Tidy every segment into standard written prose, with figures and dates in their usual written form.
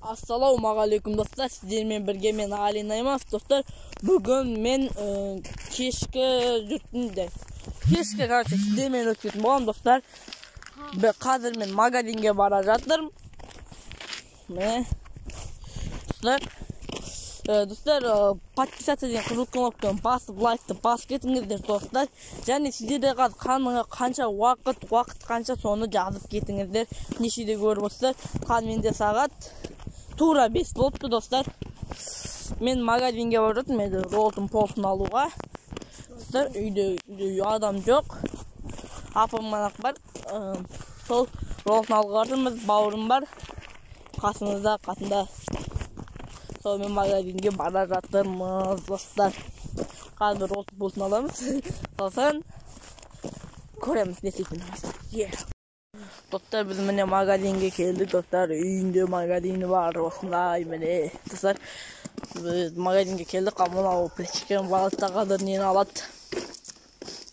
Assalamualaikum dostlar, sizlerle birge men Alina emas dostlar. Bugün men keşke yurtunda. Keşke karşı sizlerle ötüyorum bolam dostlar. Ve hazır men magazinge barajatlarım. Ne? Dostlar, подписаться деген қызыл кнопканы басып, лайкты басып кетіңіздер достlar. Және сіздерде қанша уақыт қанша соны жазып кетіңіздер. Нешеде көріп отырсыздар. Қазір менде сағат тура 5 болыпты достар. Мен магазинге барып жатырмын, енді роллтың полсын алуға. Достар, үйде адам жоқ. Апам ғана бар. Сол роллтың алуға жатырмыз, бауырым бар. Қасында. Мен магазинге бара жатырмыз достар. Қазір роллтың полсын аламыз. Сосын көреміз не істейтінімізді. Dostlar, biz mine magazinge keldik dostlar. Үйінде магазини бар осындай міне. Dostlar, biz magazinge keldik. Амон ау плечкен балатта қадыр нені алады.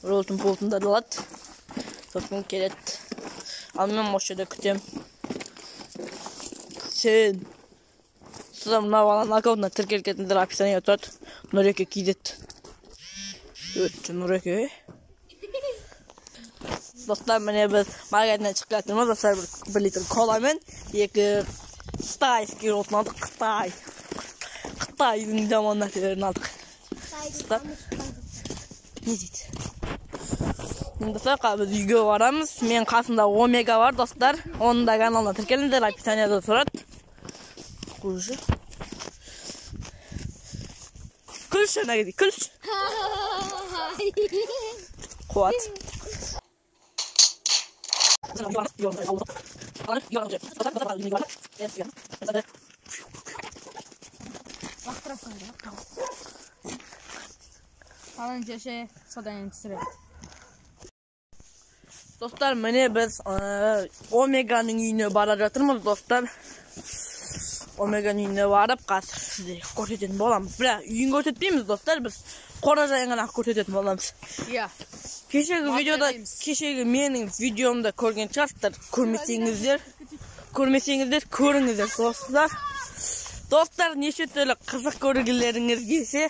Роллтың полсында алады. Сосын келеді. Ал мен мошеде күтем. Сен мына баланың аккаунтына тіркеліп кетіңдер, описание тұрады. Нұреке кейдет. Өтті Нұреке. Dostlar, mene biz magazindan chiqib ketyapmiz. Dostlar, bir litr kola men екі xitoyskiy rotni oldik. Xitoyning jamon narsalarini oldik. Dostlar, ne deydi? Dostlar, biz uyga boramiz. Men qasımda Omega var dostlar. Onun da kanalına tirkelinglar, описаниеda turadi. Qo'shi. Kulsh ana deydi, kulsh. Quvvat. Dostlar, mene biz Omega'nın uyuna bara жатырмыз dostlar. Omega'nın uyuna barıp қазір sizге көрсететін боламыз. Бірақ үйін көрсетпейміз достар, біз қора жайын ғана көрсететін боламыз. Иә. Кешегі менің видеомда көрген шығарсыздар. Көрмесеңіздер көріңіздер достар. Достар, неше түрлі қызық көргілеріңіз келсе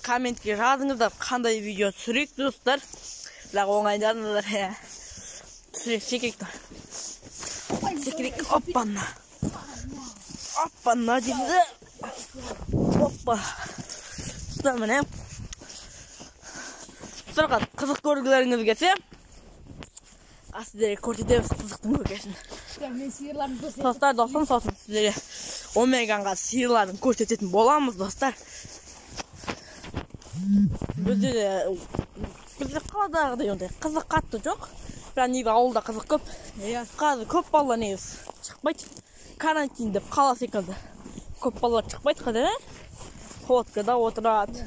комментке жазыңыздар, қандай видео түсірейік достар. Бірақ оңайдарыңыздар. Түсірейік. Оппана дейді. Оппа. Достар, міне. Сұрға қызық көргілеріңіз келсе, сіздерге көрсетеміз қызықтың көргесін. Достар, сосын сіздерге Омегаға сыйларын көрсететін боламыз достар. Бізде қаладағыдай ондай қызық қатты жоқ. Бірақ неге ауылда қызық көп. Қазір көп балалар негіз шықпайды. Карантин деп қала секілді. Көп балалар шықпайды қазір. Ходкада отырады.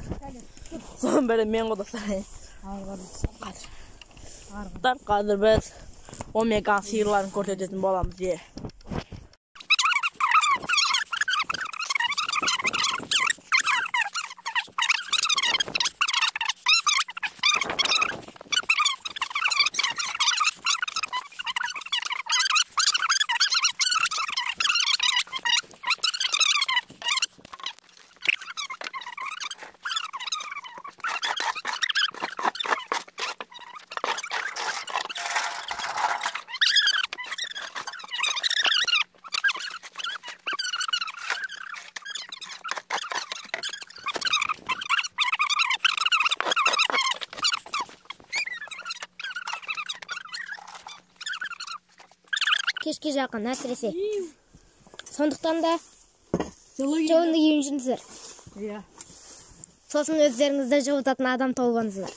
Соның бәрі мен ғой достар. Қазір біз Омеганың сыйларын көрсететін боламыз. Кешке жақын әсіресе. Сондықтан да жауынды киім жүріңіздер. Сосын өздеріңізді жауытатын адам толғаныздар.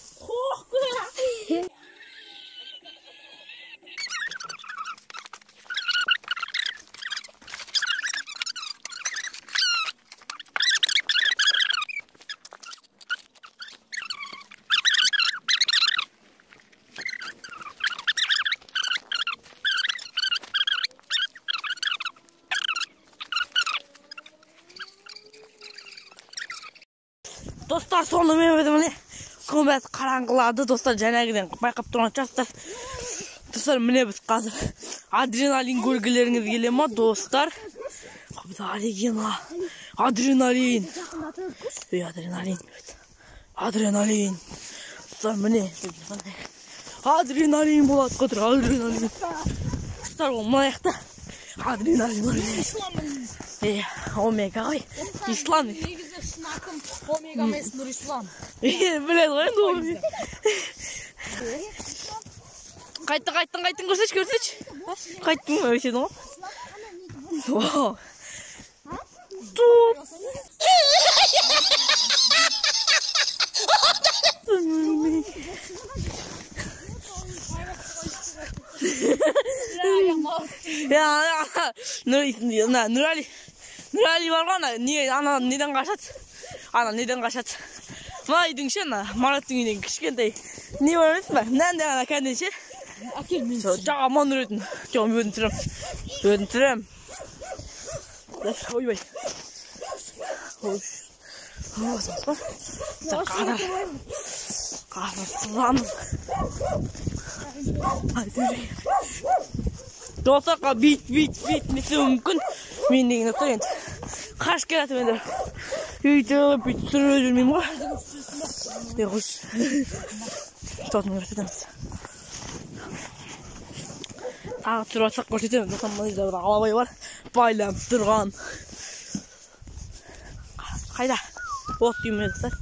Dostlar, sonunda ben көмбәт қараңғылады достар, жаңағыдан байқап тұрған шығарсыздар. Достар, міне біз қазір адреналин көргілеріңіз келе ма достар? Adrenalin. Adrenalin. Adrenalin. Adrenalin. Dostlar mine. Adrenalin болады қыдыр, адреналин. Dostlar мына жақта адреналин бар. Омега ғой. Ислам. Негізі шынакым омега емес Нұрислам. Біледі ғой енді. Қайттың көрсетші. Қайттың өседі ғой. Вау. Нұрали бар ғой, ана неден қашады. Мына үйдің ше, Мараттың үйден кішкентай не бар емес па? Мынандай ана кәдімгі ше. Әкел мен. Жағаман үретін. Жоқ, өтінтірем. Ойбай. Қағыр. Достарға бит несі мүмкін. Мен деген өтір енді. Қаш келеді менде. Үйтіп сүріп жүрмеймін ғой. Құш. Тұтын көрсетеміз. Тағы тұрып атсақ көрсетеміз. Достан мұнда алабай бар. Байланып тұрған. Қайда? От деймін достар.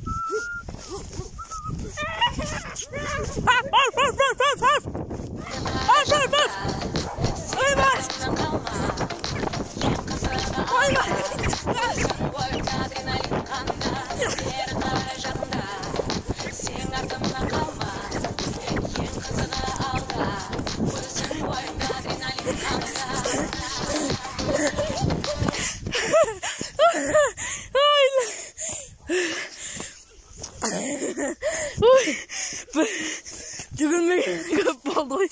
Жүгірмей көп болды ғой.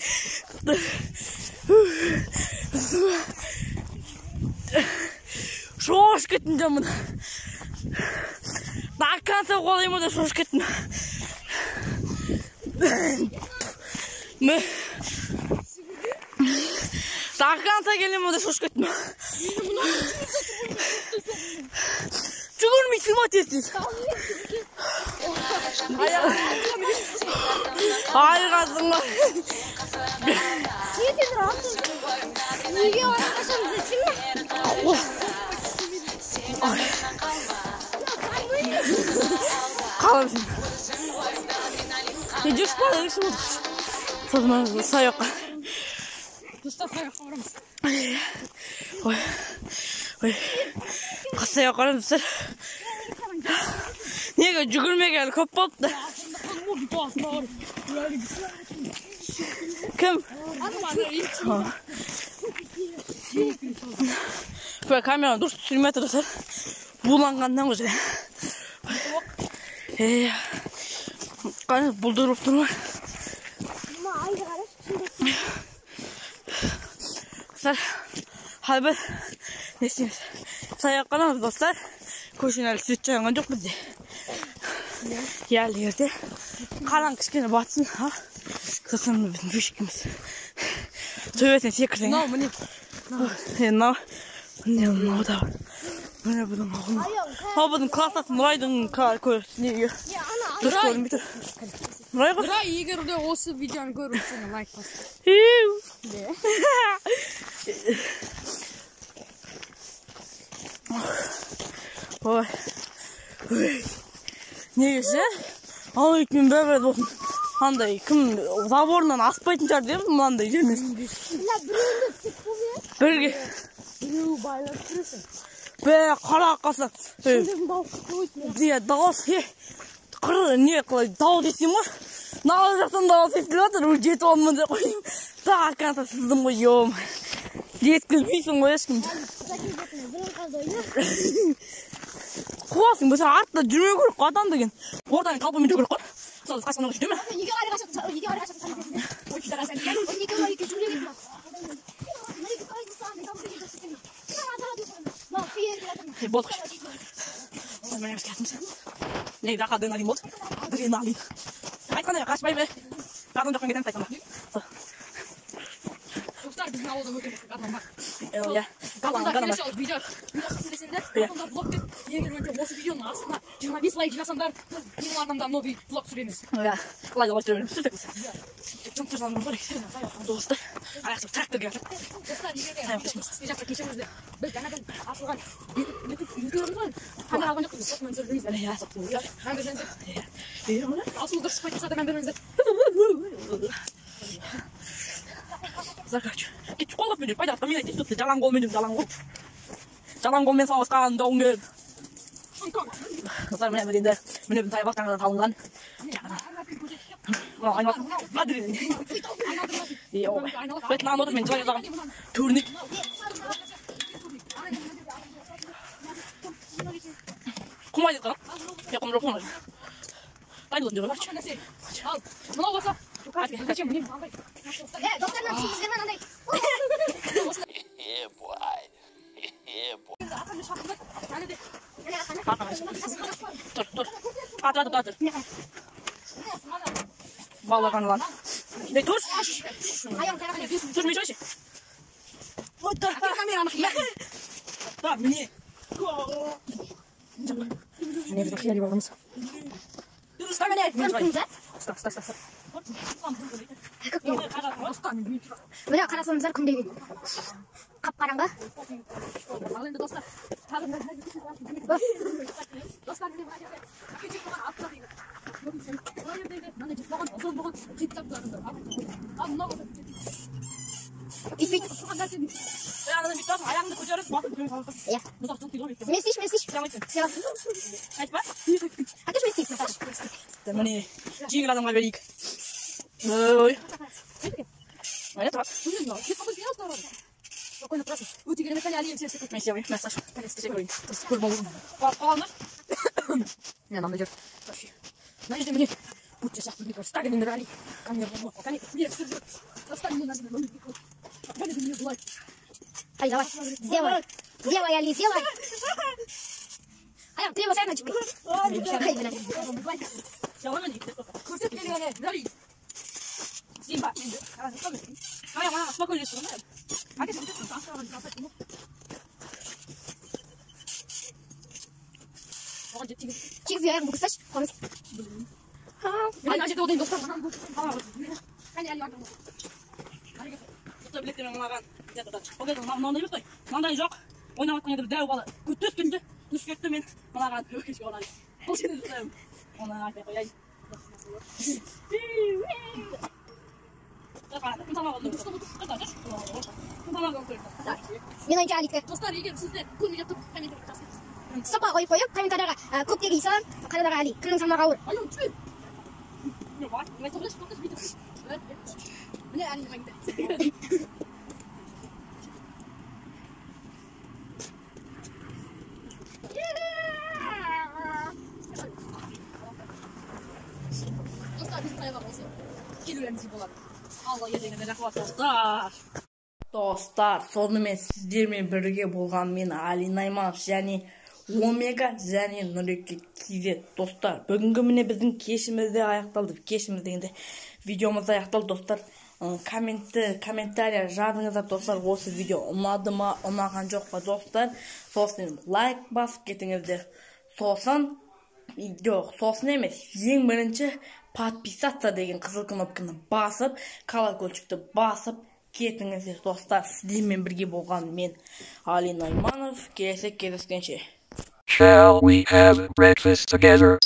Шош кеттім жамын. Даққанса қолайма да шош кеттім. Даққанса келема да шош кеттім. Жүгірмей сыма тез. Айғасың ғой. Неге арқашамыз үшін ме? Қаламсың. Не жүрші бала ерекші болдық. Созма саяққа. Дұста саяққа барамыз. Ой. Қас саяққа барамыз достар. Неге жүгірмеге әлі көп болыпты. Кім? Böyle kameranın dur sürmeye durursa bulangandan güzel. Kanı buldurup durma. Dostlar, halbuki ne istiyoruz? Sayaklanamız dostlar. Koşun el süt çayından çok bizde. Yerli yerde kalan kışkene batsın ha. Kısımlı bizim büyükümüz. Tövbetin sekirden. No, bu ne? No. Ne da var. Bu ne bunun oğlum? Ha bunun klasasın Nuray'dың ne yiyor? Dur koyun bir dur. Nuray koy. Nuray егер де осы видеоны көріп сені лайк бас. Ой. Неге ше? Ана итмен бәрі болсын. Андай кім заборынан аспайтын шығар деймін мынандай жермен. Бірге. Біреу байлап тұрсың. Қара қасы. Дауыс. Не қылай дау десем ғой. Нағыз жақтан дауыс естіліп жатыр. Жетіп алмын деп қойдым. Тағы қанса сыздым ғой ем. Жеткізбейсің ғой ешкімді. Қуасың болса артта жүрмей көріп қадам деген. Ортаның қалпымен жүгіріп қой. Сол қашқанға жүрді ме? Неге ары қашып Болды. Мен емес кәтіміз. Не, дағы адреналин болды. Адреналин. Айтқандай қашпай бе. Қадым жоққан кетеміз айтқанда. Біздің ауылда өте көп адам бар. Иә. Қалғанда Ғана келесі жолы видео түсіресіңдер. Сонда блог деп, егер өте осы видеоның астына 25 лайк жинасаңдар, менің арнамда новый блог түсіреміз. Иә. Лайк басып жүрміз. Жұмыс жасағаннан кейін достар, аяқсыз тракторға Достар, егер де жақта кешіріңіздер. Біз жаңадан ашылған ютубымыз ғой. Камера алған жоқпыз, сотымен түсірдіңіз. Иә, соқтым. Мән беріңіздер. Иә. Асыл дұрыс шықпай тұрса да мән беріңіздер. Закачу. Кетіп қолғап менен пайда атқа мен айтайын тұтты. Жалаң қолмен жүрмін, жалаң қол. Жалаң қолмен сауысқан жауынгер. Қыздар, міне енді мінебін тайып ақтаңыздан салынған. Айналатын. Бадырын. Бетінаған отыр мен жылай жазаған. Төрінек. Құмайды қана. Я құм жоқ құмайды. Дайдылын жүрі баршы. Ал, мынау болса, зачем мне? Достардан түсіңіздер ме андай? Yeah, boy. Yeah, boy. Тұр. Атыр. Балаған ұлан. Ей, тұр. Тұр, мен жойшы. Тұр. Да, міне. Міне біздің қияли балғымыз. Ұста мені. Ұста. Міне қарасаңыздар күн деген. Қап-қараңғы. Ал енді достар, достар міне мына жерде әкеліп қойған аттар дейді. Мына жерде мына життаған ұзын болған життаптарыңдар. Ал мынау Итпейді. Аяғыңды бүйтіп аласың, аяғыңды көтеріп, басып көре саласың. Иә. Мұзақ жоқ дейді ғой. Мен істейші. Сыйлап. Айтпа. Әкеш мен істейші, Наташа. Міне, жеңіл адамға берейік. Ой. Міне тұрады. спокойно просто. Өте керемет әлем сен секілді. Мен сүйемін, мен Саша. Істесе көрейін. Көр болуын. Қалғандар. Мен анда жүр. Мына жерде міне. Будьте сияқты бір стагенің рали. Камера болма. Кәне, мені түсір жүр. Достар, мені мына жерде. Кәне, мені бұлай. Ай, давай. Сделай, Али, сделай. Ай, ты его сами начали. Ай, блядь. Жалама не кетті. Көрсет келгені, рали. Симба. Аяқ, спокойно жүрсің. Әке, сен кетсің. Оған жет тегіз. Тегіз аяғын бұқысташы. Қомыз. Ана жерде одайын достар. Кәне, Али артым. Құтты білеттермен мынаған. Ол кезде мынандай емес қой. Мынандай жоқ. Ойнап атқан еді дәу бала. Күтті өткенде түс кетті мен мынаған өкешке орайын. Бұл жерде тұтайым. Оны айтпай қояйын. Мен ойынша Алитке. Достар, егер сіздер көңіл етіп комментарий жазыңыз. Сапа қойып қойып, комментарияға көптегі исалам, қарадағы Али. Кімнің салмағы ауыр? Ай, жүр. Мен тоғыз тоқташ бүйтіп. Міне Алидің комментарий. Достар, біздің аяға болсын. Келулеріңіз болады. Алла ертеңінде жақсылап достар. Достар, сонымен сіздермен бірге болған мен Али Найманов және Омега және Нұреке Кизет. Достар, бүгінгі міне біздің кешімізде аяқталды. Кешіміз дегенде видеомыз аяқталды, достар. Комментария жазыңыздар, достар. Осы видео ұнады ма, ұнаған жоқ па, достар. Сосын лайк басып кетіңіздер. Сосын емес, ең бірінші подписаться деген қызыл кнопканы басып, колокольчикті басып кетіңіздер, достар. Сіздермен бірге болған мен Али Найманов. Келесі кездескенше. Shall we have breakfast together?